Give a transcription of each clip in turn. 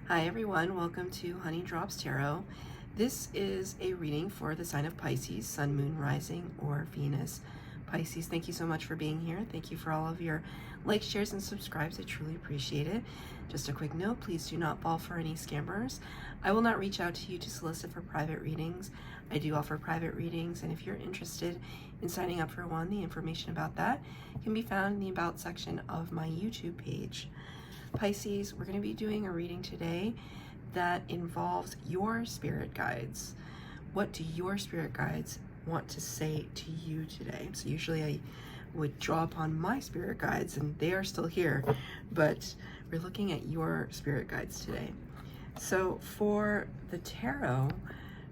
Hi everyone, welcome to Honey Drops Tarot. This is a reading for the sign of Pisces, Sun, Moon, Rising, or Venus. Pisces, thank you so much for being here. Thank you for all of your likes, shares, and subscribes. I truly appreciate it. Just a quick note, please do not fall for any scammers. I will not reach out to you to solicit for private readings. I do offer private readings, and if you're interested in signing up for one, the information about that can be found in the About section of my YouTube page. Pisces, we're going to be doing a reading today that involves your spirit guides. What do your spirit guides want to say to you today? So usually I would draw upon my spirit guides and they are still here, but we're looking at your spirit guides today. So for the tarot,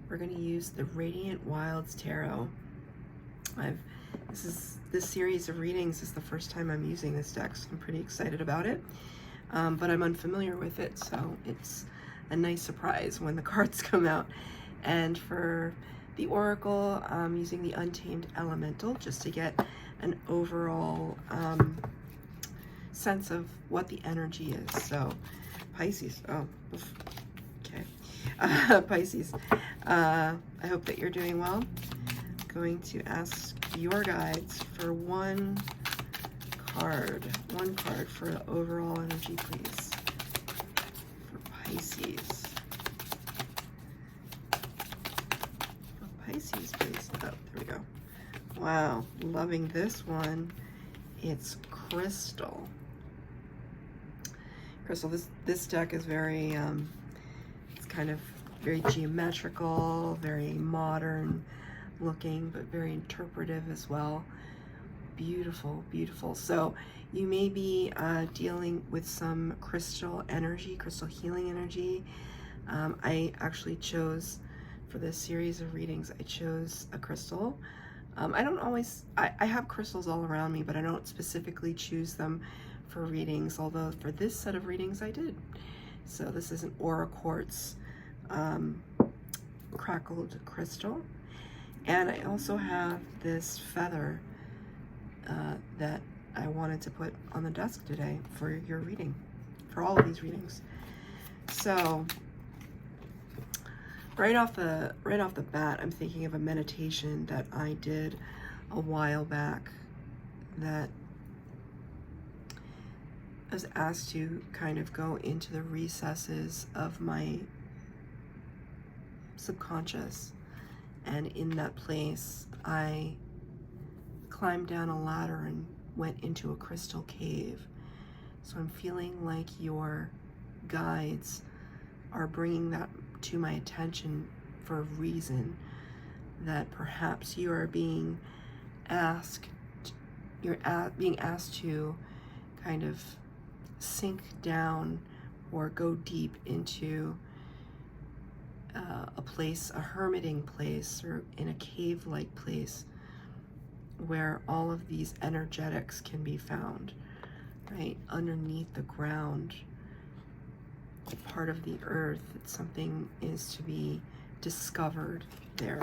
we're going to use the Radiant Wilds Tarot. This series of readings is the first time I'm using this deck, so I'm pretty excited about it. But I'm unfamiliar with it, so it's a nice surprise when the cards come out. And for the Oracle, I'm using the Untamed Elemental just to get an overall sense of what the energy is. So Pisces, Pisces, I hope that you're doing well. I'm going to ask your guides for one card for the overall energy, please, for Pisces. For Pisces, please. Oh, there we go. Wow, loving this one. It's Crystal. Crystal, this deck is very, it's kind of very geometrical, very modern looking, but very interpretive as well. Beautiful, beautiful. So you may be dealing with some crystal energy, crystal healing energy. I actually chose, for this series of readings, I chose a crystal. I don't always, I have crystals all around me, but I don't specifically choose them for readings, although for this set of readings I did. So this is an Aura Quartz crackled crystal. And I also have this feather that I wanted to put on the desk today for your reading, for all of these readings. So right off the bat, I'm thinking of a meditation that I did a while back that I was asked to kind of go into the recesses of my subconscious, and in that place I climbed down a ladder and went into a crystal cave. So I'm feeling like your guides are bringing that to my attention for a reason, that perhaps you are being asked, being asked to kind of sink down or go deep into a place, a hermiting place, or in a cave-like place where all of these energetics can be found, right? Underneath the ground, part of the earth, something is to be discovered there.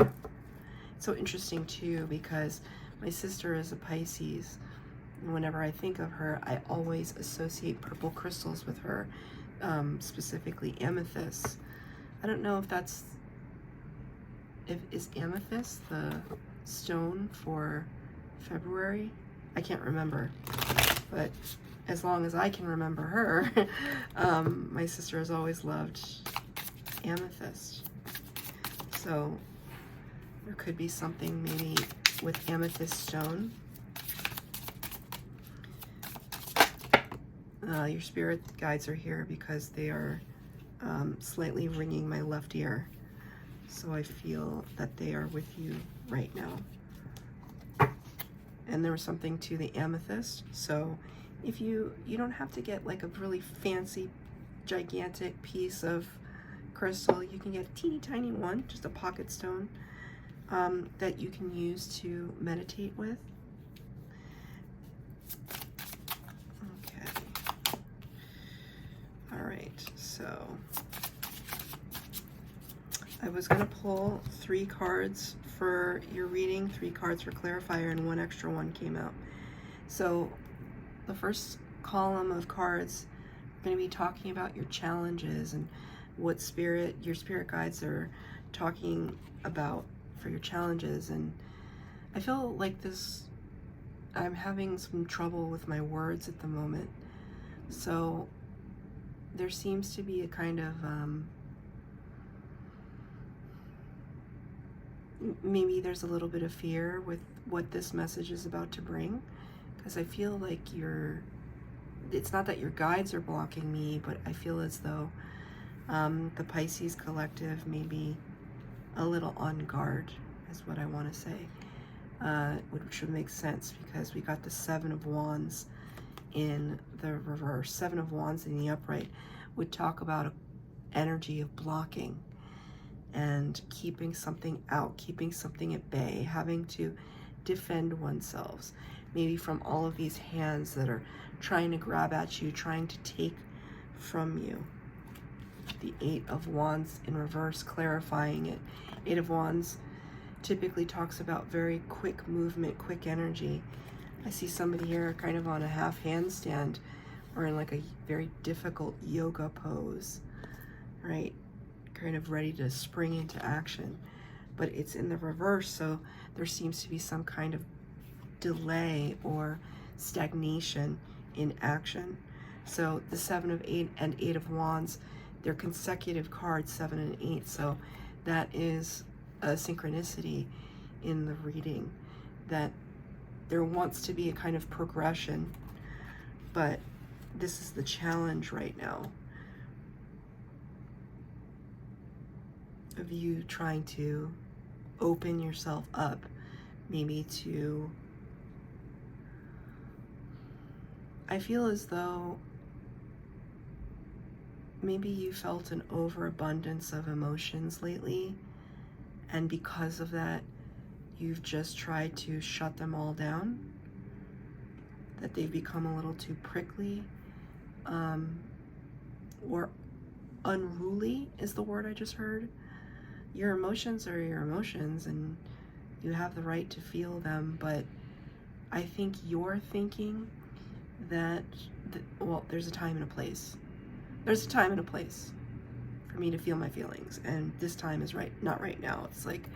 It's so interesting too, because my sister is a Pisces, and whenever I think of her, I always associate purple crystals with her, specifically amethyst. I don't know if that's, is amethyst the stone for February? I can't remember, but as long as I can remember her, my sister has always loved amethyst. So there could be something maybe with amethyst stone. Your spirit guides are here because they are slightly ringing my left ear. So I feel that they are with you right now. And there was something to the amethyst. So if you don't have to get like a really fancy, gigantic piece of crystal, you can get a teeny tiny one, just a pocket stone, that you can use to meditate with. Okay. All right, so I was gonna pull 3 cards for your reading, 3 cards for clarifier, and 1 extra one came out. So the first column of cards going to be talking about your challenges and what your spirit guides are talking about for your challenges. And I feel like I'm having some trouble with my words at the moment. So there seems to be a kind of, maybe there's a little bit of fear with what this message is about to bring, because I feel like it's not that your guides are blocking me, but I feel as though the Pisces collective may be a little on guard, is what I want to say, which would make sense because we got the Seven of Wands in the reverse. Seven of Wands in the upright would talk about an energy of blocking and keeping something out, keeping something at bay, having to defend oneself, maybe from all of these hands that are trying to grab at you, trying to take from you. The Eight of Wands in reverse, clarifying it. Eight of Wands typically talks about very quick movement, quick energy. I see somebody here kind of on a half handstand or in like a very difficult yoga pose, right? Kind of ready to spring into action, but it's in the reverse, so there seems to be some kind of delay or stagnation in action. So the Seven of Eight and Eight of Wands, they're consecutive cards, 7 and 8, so that is a synchronicity in the reading, that there wants to be a kind of progression, but this is the challenge right now of you trying to open yourself up, maybe to, I feel as though maybe you felt an overabundance of emotions lately, and because of that, you've just tried to shut them all down, that they've become a little too prickly, or unruly is the word I just heard. Your emotions are your emotions, and you have the right to feel them, but I think you're thinking that, well, there's a time and a place. There's a time and a place for me to feel my feelings, and this time is not right now. It's like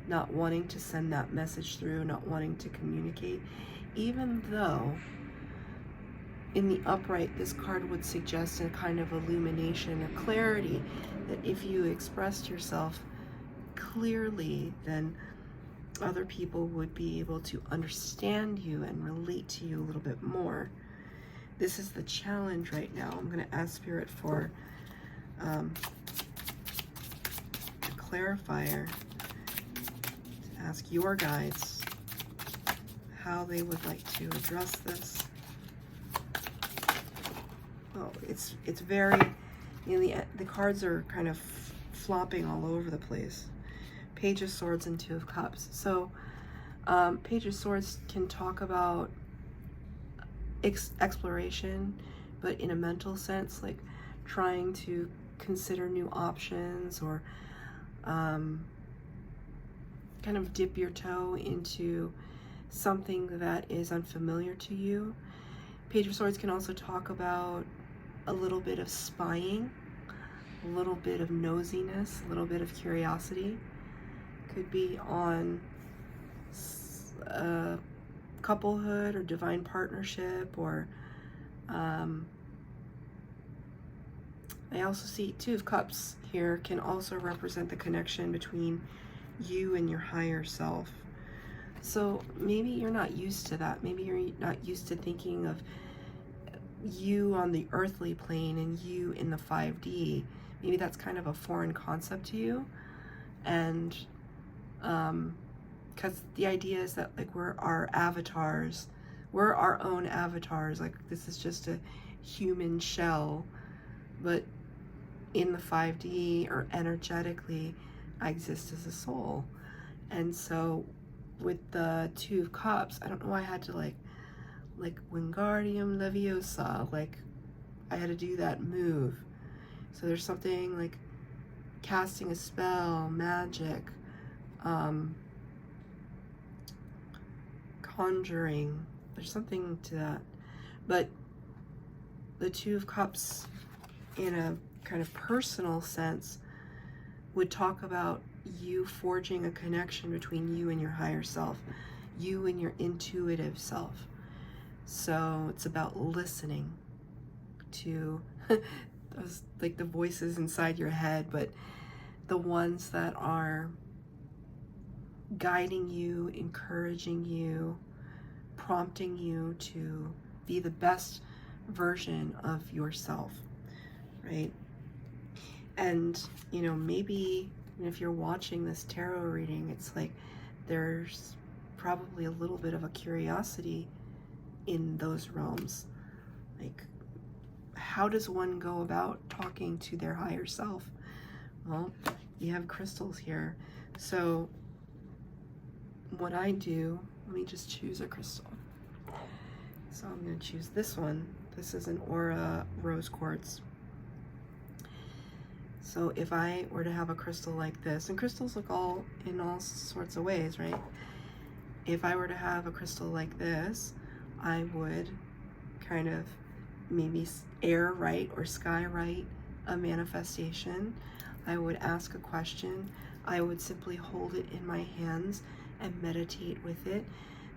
not wanting to send that message through, not wanting to communicate, even though in the upright, this card would suggest a kind of illumination or clarity, that if you expressed yourself clearly, then other people would be able to understand you and relate to you a little bit more. This is the challenge right now. I'm going to ask Spirit for a clarifier, to ask your guides how they would like to address this. Oh, it's very, the cards are kind of flopping all over the place. Page of Swords and Two of Cups. So Page of Swords can talk about exploration, but in a mental sense, like trying to consider new options, or kind of dip your toe into something that is unfamiliar to you. Page of Swords can also talk about a little bit of spying, a little bit of nosiness, a little bit of curiosity. Could be on couplehood or divine partnership, or I also see Two of Cups here can also represent the connection between you and your higher self. So maybe you're not used to that. Maybe you're not used to thinking of you on the earthly plane and you in the 5D. Maybe that's kind of a foreign concept to you. And because the idea is that, like, we're our avatars, we're our own avatars, like this is just a human shell, but in the 5D or energetically I exist as a soul. And so with the Two of Cups, I don't know why I had to like Wingardium Leviosa, like I had to do that move. So there's something like casting a spell, magic, conjuring, there's something to that. But the Two of Cups in a kind of personal sense would talk about you forging a connection between you and your higher self, you and your intuitive self. So it's about listening to those, like the voices inside your head, but the ones that are guiding you, encouraging you, prompting you to be the best version of yourself, right? And, you know, maybe if you're watching this tarot reading, it's like there's probably a little bit of a curiosity in those realms. Like, how does one go about talking to their higher self? Well, you have crystals here. So what I do, let me just choose a crystal. So I'm going to choose this one. This is an Aura rose quartz. So if I were to have a crystal like this, and crystals look in all sorts of ways, right? If I were to have a crystal like this, I would kind of maybe air write or sky write a manifestation. I would ask a question. I would simply hold it in my hands and meditate with it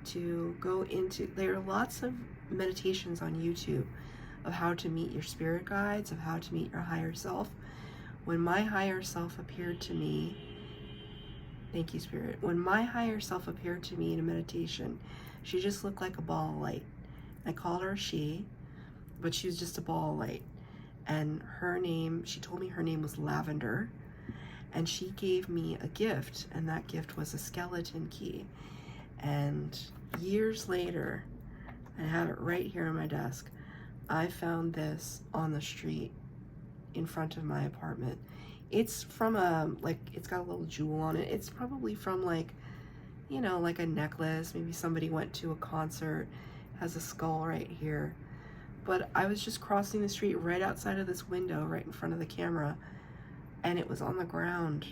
to go into, there are lots of meditations on YouTube of how to meet your spirit guides, of how to meet your higher self. When my higher self appeared to me, thank you, Spirit. When my higher self appeared to me in a meditation, she just looked like a ball of light. I called her she, but she was just a ball of light. And her name, she told me her name was Lavender. And she gave me a gift, and that gift was a skeleton key. And years later, I have it right here on my desk, I found this on the street in front of my apartment. It's from it's got a little jewel on it. It's probably from like, you know, like a necklace. Maybe somebody went to a concert, has a skull right here. But I was just crossing the street right outside of this window, right in front of the camera, and it was on the ground,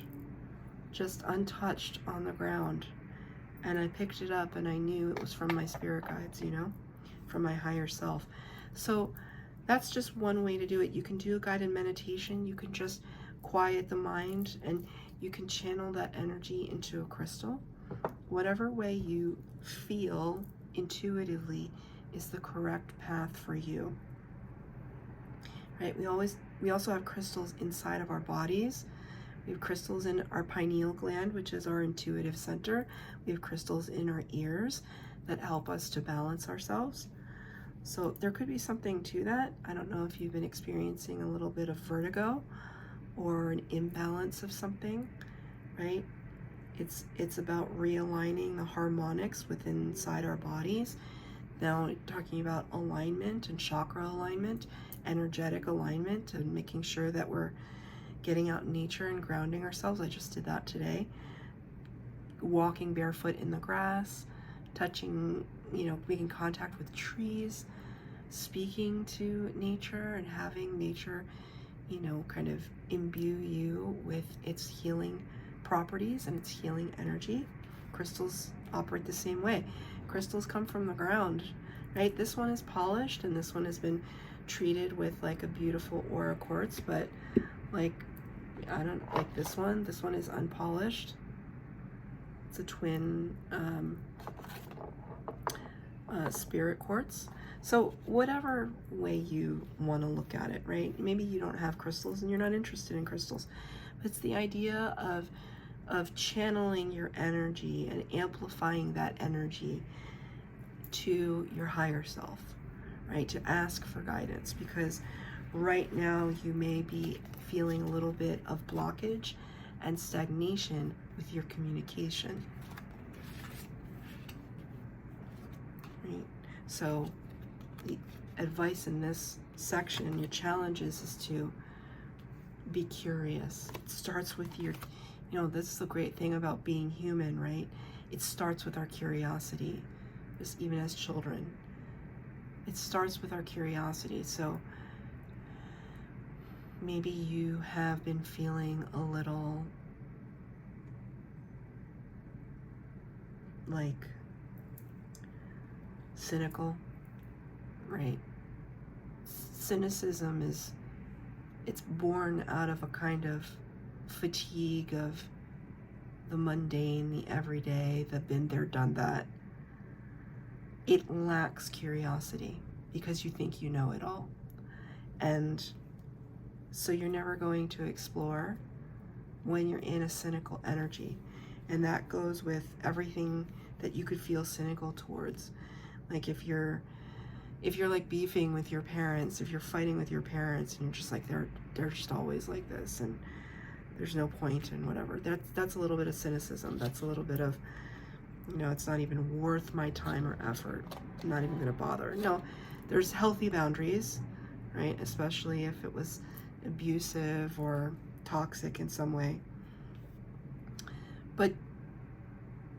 just untouched on the ground. And I picked it up and I knew it was from my spirit guides, you know, from my higher self. So that's just one way to do it. You can do a guided meditation. You can just quiet the mind and you can channel that energy into a crystal. Whatever way you feel intuitively is the correct path for you. Right? We also have crystals inside of our bodies. We have crystals in our pineal gland, which is our intuitive center. We have crystals in our ears that help us to balance ourselves. So there could be something to that. I don't know if you've been experiencing a little bit of vertigo or an imbalance of something, right? It's about realigning the harmonics within inside our bodies. Now talking about alignment and chakra alignment, energetic alignment, and making sure that we're getting out in nature and grounding ourselves. I just did that today. Walking barefoot in the grass, touching, you know, making contact with trees, speaking to nature and having nature, you know, kind of imbue you with its healing properties and its healing energy. Crystals operate the same way. Crystals come from the ground, right? This one is polished and this one has been treated with like a beautiful aura quartz, but like, I don't like this one. This one is unpolished. It's a twin spirit quartz. So whatever way you want to look at it, right? Maybe you don't have crystals and you're not interested in crystals. But it's the idea of channeling your energy and amplifying that energy to your higher self, right? To ask for guidance, because right now you may be feeling a little bit of blockage and stagnation with your communication, right? So the advice in this section, your challenges, is to be curious. It starts with your, you know, this is the great thing about being human, right? It starts with our curiosity, just even as children. It starts with our curiosity. So maybe you have been feeling a little like cynical, right? cynicism it's born out of a kind of fatigue of the mundane, the everyday, the been there, done that. It lacks curiosity because you think you know it all. And so you're never going to explore when you're in a cynical energy. And that goes with everything that you could feel cynical towards. Like if you're like beefing with your parents, if you're fighting with your parents and you're just like, they're just always like this and there's no point in whatever. That's a little bit of cynicism. That's a little bit of, it's not even worth my time or effort. I'm not even gonna bother. No, there's healthy boundaries, right? Especially if it was abusive or toxic in some way. But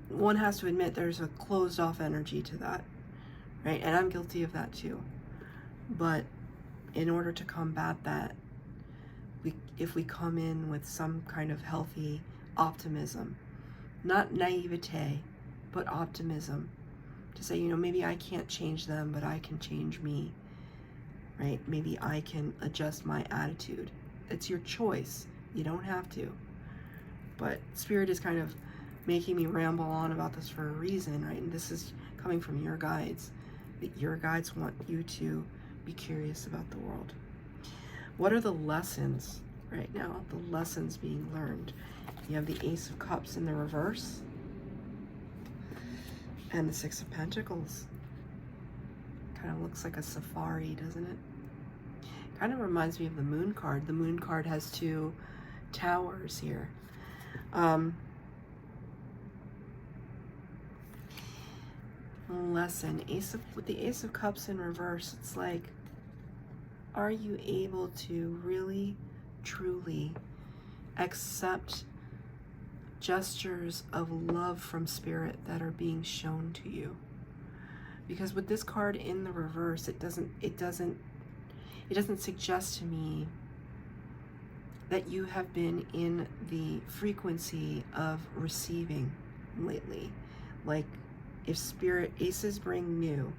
one has to admit there's a closed off energy to that, right? And I'm guilty of that too. But in order to combat that, if we come in with some kind of healthy optimism, not naivete, but optimism, to say, maybe I can't change them, but I can change me, right? Maybe I can adjust my attitude. It's your choice. You don't have to. But Spirit is kind of making me ramble on about this for a reason, right? And this is coming from your guides, that your guides want you to be curious about the world. What are the lessons right now? The lessons being learned. You have the Ace of Cups in the reverse and the Six of Pentacles. Kind of looks like a safari, doesn't it? Kind of reminds me of the Moon card. The Moon card has two towers here. Lesson. With the Ace of Cups in reverse, it's like, are you able to really, truly accept gestures of love from Spirit that are being shown to you? Because with this card in the reverse, it doesn't suggest to me that you have been in the frequency of receiving lately. Like if Spirit aces bring new,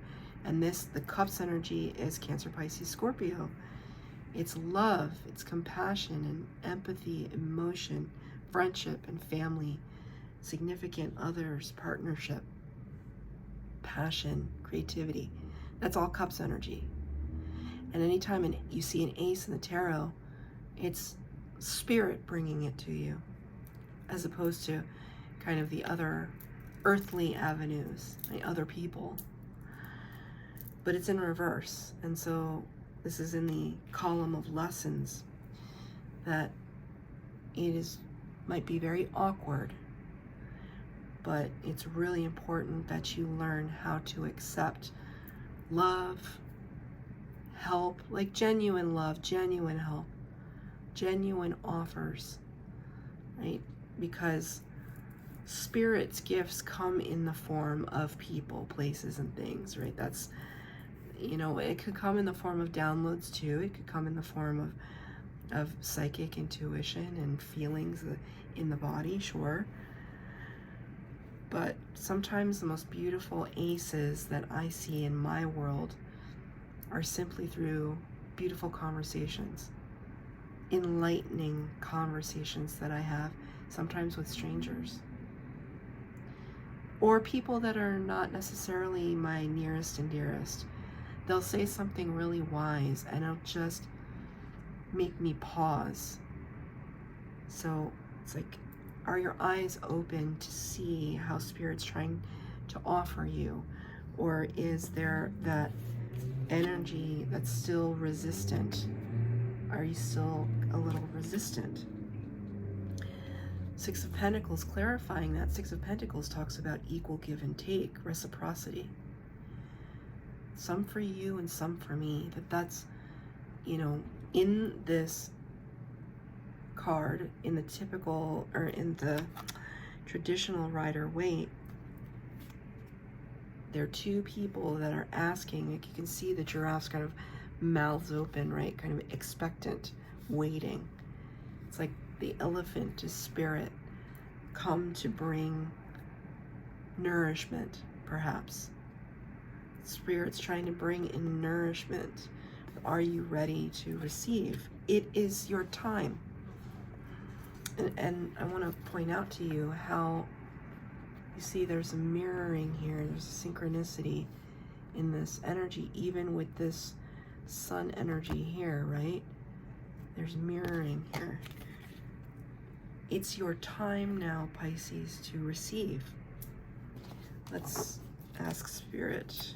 and the Cups energy is Cancer, Pisces, Scorpio. It's love, it's compassion and empathy, emotion, friendship and family, significant others, partnership, passion, creativity. That's all Cups energy. And anytime you see an ace in the tarot, it's Spirit bringing it to you, as opposed to kind of the other earthly avenues, like other people. But it's in reverse, and so this is in the column of lessons that might be very awkward, but it's really important that you learn how to accept love, help, like genuine love, genuine help, genuine offers, right? Because Spirit's gifts come in the form of people, places, and things, right? That's, it could come in the form of downloads too. It could come in the form of psychic intuition and feelings in the body, sure. But sometimes the most beautiful aces that I see in my world are simply through beautiful conversations, enlightening conversations that I have, sometimes with strangers, or people that are not necessarily my nearest and dearest. They'll say something really wise and it'll just make me pause. So it's like, are your eyes open to see how Spirit's trying to offer you? Or is there that energy that's still resistant? Are you still a little resistant? Six of Pentacles, clarifying that. Six of Pentacles talks about equal give and take, reciprocity. Some for you and some for me. That's, in this card, in the typical, or in the traditional Rider-Waite, there are two people that are asking. Like you can see the giraffes kind of mouths open, right? Kind of expectant, waiting. It's like the elephant is Spirit, come to bring nourishment, perhaps. Spirit's trying to bring in nourishment. are you ready to receive? It is your time. And I want to point out to you how, you see there's a mirroring here, there's a synchronicity in this energy, even with this sun energy here, right? There's mirroring here. It's your time now, Pisces, to receive. Let's ask Spirit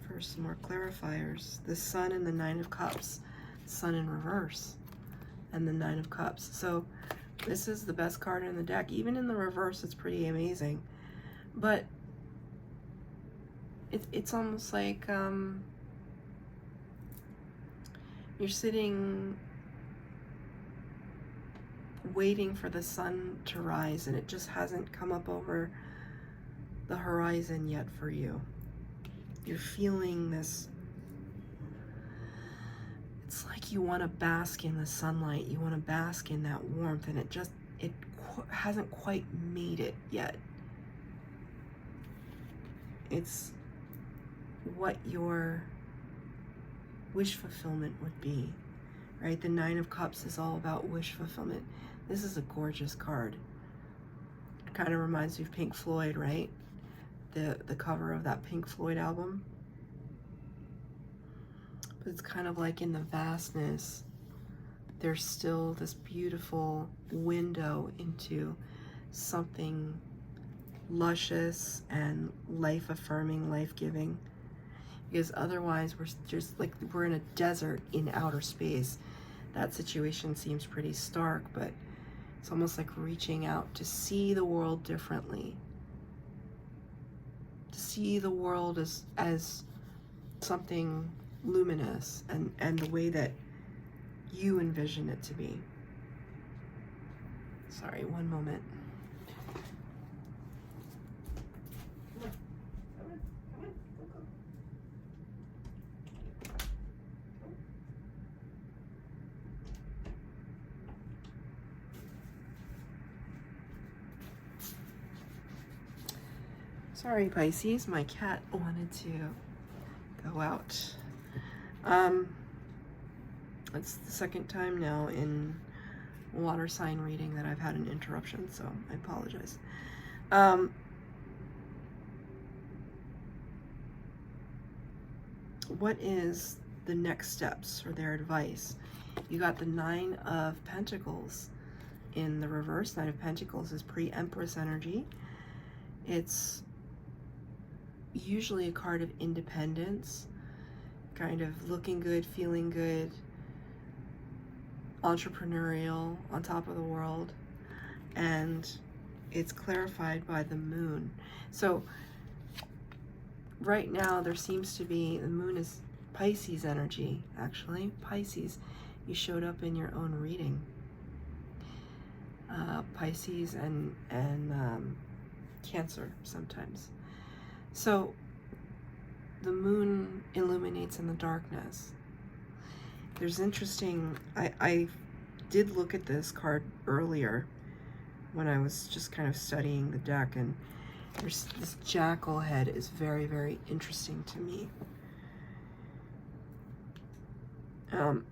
for some more clarifiers. The Sun and the Nine of Cups, Sun in reverse, and the Nine of Cups. So this is the best card in the deck. Even in the reverse, it's pretty amazing. But it's almost like you're sitting waiting for the sun to rise, and it just hasn't come up over the horizon yet for you. You're feeling this, it's like you want to bask in the sunlight, you want to bask in that warmth, and it hasn't quite made it yet. It's what your wish fulfillment would be, right? The Nine of Cups is all about wish fulfillment. This is a gorgeous card. It kind of reminds me of Pink Floyd, right? The cover of that Pink Floyd album. But it's kind of like in the vastness, there's still this beautiful window into something luscious and life-affirming, life-giving. Because otherwise we're just like, we're in a desert in outer space. That situation seems pretty stark, but it's almost like reaching out to see the world differently. To see the world as something luminous and the way that you envision it to be. Sorry, one moment. Sorry, Pisces, my cat wanted to go out. It's the second time now in water sign reading that I've had an interruption, so I apologize. What is the next steps or their advice? You got the Nine of Pentacles in the reverse. Nine of Pentacles is pre-Empress energy. It's usually a card of independence, kind of looking good, feeling good, entrepreneurial, on top of the world, and it's clarified by the moon. So right now there seems to be, the moon is Pisces energy, actually. Pisces, you showed up in your own reading. Pisces and Cancer sometimes. So the moon illuminates in the darkness. There's interesting, I did look at this card earlier when I was just kind of studying the deck, and there's this jackal head is very, very interesting to me.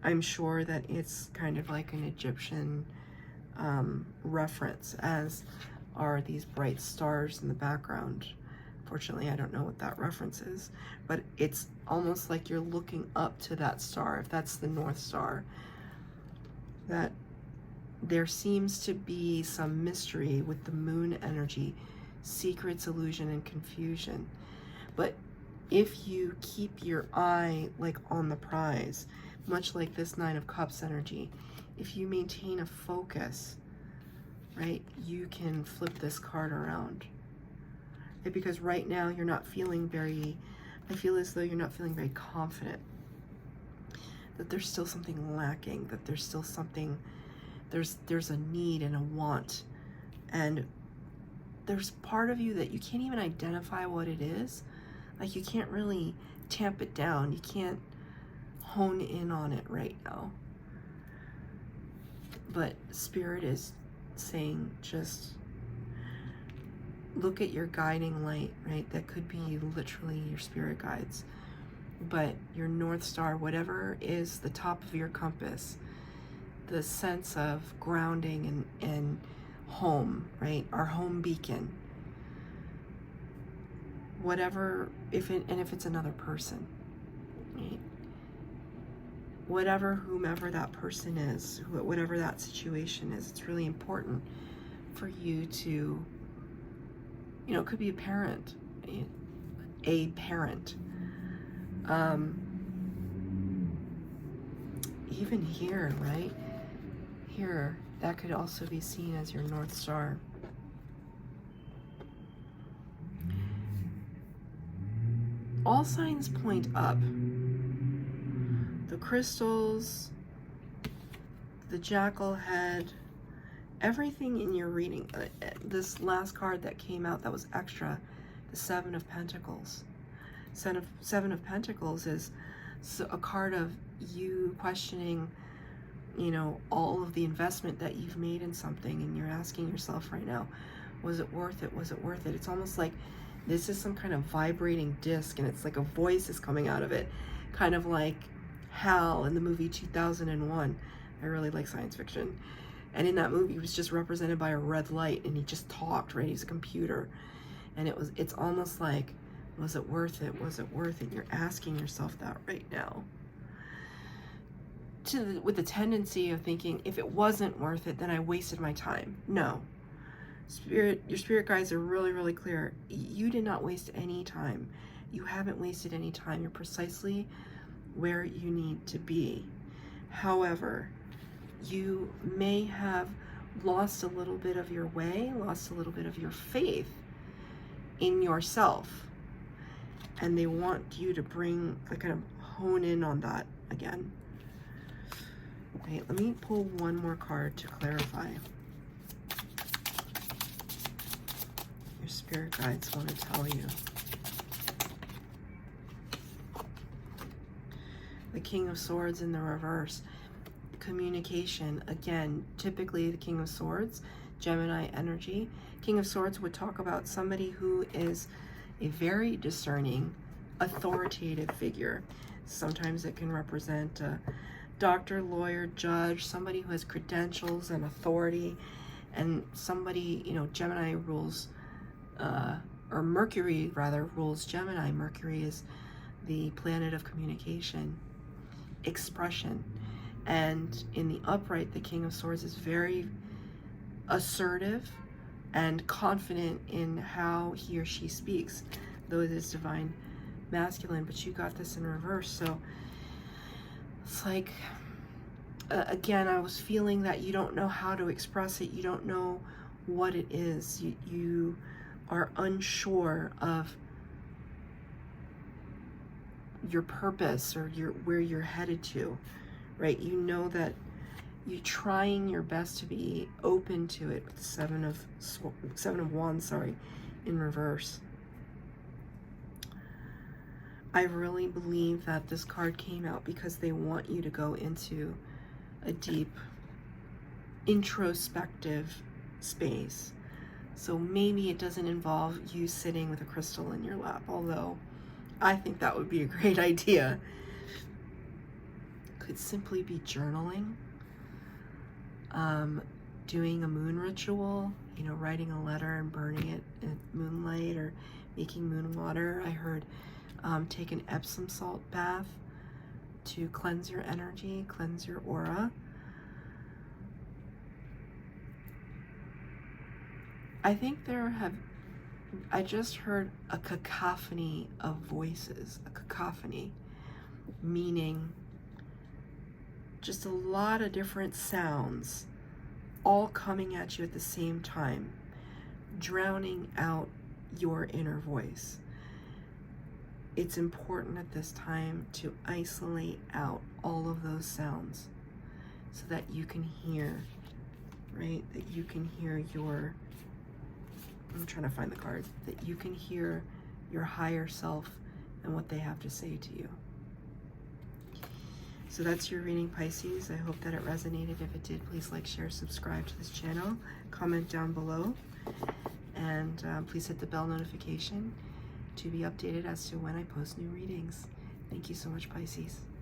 I'm sure that it's kind of like an Egyptian reference, as are these bright stars in the background. Fortunately, I don't know what that reference is, but it's almost like you're looking up to that star, if that's the North Star, that there seems to be some mystery with the moon energy, secrets, illusion, and confusion. But if you keep your eye like on the prize, much like this Nine of Cups energy, if you maintain a focus, right, you can flip this card around. Because right now you're not feeling very, I feel as though you're not feeling very confident, that there's still something lacking, that there's still something, there's a need and a want, and there's part of you that you can't even identify what it is. Like, you can't really tamp it down, you can't hone in on it right now. But Spirit is saying, just look at your guiding light, right? That could be literally your spirit guides. but your North Star, whatever is the top of your compass, the sense of grounding and home, right? Our home beacon. Whatever, if it's another person, right? Whomever that person is, whatever that situation is, it's really important for you to, it could be a parent, even here, right? Here, that could also be seen as your North Star. All signs point up. The crystals, the jackal head, everything in your reading. This last card that came out that was extra, the Seven of Pentacles. Seven of Pentacles is a card of you questioning, all of the investment that you've made in something, and you're asking yourself right now, was it worth it? Was it worth it? It's almost like this is some kind of vibrating disc, and it's like a voice is coming out of it, kind of like Hal in the movie 2001. I really like science fiction. And in that movie, he was just represented by a red light, and he just talked, right? He's a computer. And it's almost like, was it worth it? Was it worth it? You're asking yourself that right now. With the tendency of thinking, if it wasn't worth it, then I wasted my time. No. Your spirit guides are really, really clear. You did not waste any time. You haven't wasted any time. You're precisely where you need to be. However, you may have lost a little bit of your way, lost a little bit of your faith in yourself. And they want you to kind of hone in on that again. Okay, let me pull one more card to clarify. Your spirit guides want to tell you. The King of Swords in the reverse. Communication. Again, typically the King of Swords, Gemini energy. King of Swords would talk about somebody who is a very discerning, authoritative figure. Sometimes it can represent a doctor, lawyer, judge, somebody who has credentials and authority, and somebody, Gemini rules, or Mercury rather rules Gemini. Mercury is the planet of communication, expression. And in the upright, the King of Swords is very assertive and confident in how he or she speaks, though it is divine masculine, but you got this in reverse. So it's like, again, I was feeling that you don't know how to express it. You don't know what it is. You are unsure of your purpose or where you're headed to, right? You know that you're trying your best to be open to it with Seven of Wands, in reverse. I really believe that this card came out because they want you to go into a deep introspective space. So maybe it doesn't involve you sitting with a crystal in your lap, although I think that would be a great idea. Could simply be journaling, doing a moon ritual, writing a letter and burning it in moonlight, or making moon water. I heard take an Epsom salt bath to cleanse your energy, cleanse your aura. I think I just heard a cacophony of voices, a cacophony, meaning just a lot of different sounds all coming at you at the same time, drowning out your inner voice. It's important at this time to isolate out all of those sounds so that you can hear, right? That you can hear I'm trying to find the card, that you can hear your higher self and what they have to say to you. So that's your reading, Pisces. I hope that it resonated. If it did, please like, share, subscribe to this channel, comment down below, and please hit the bell notification to be updated as to when I post new readings. Thank you so much, Pisces.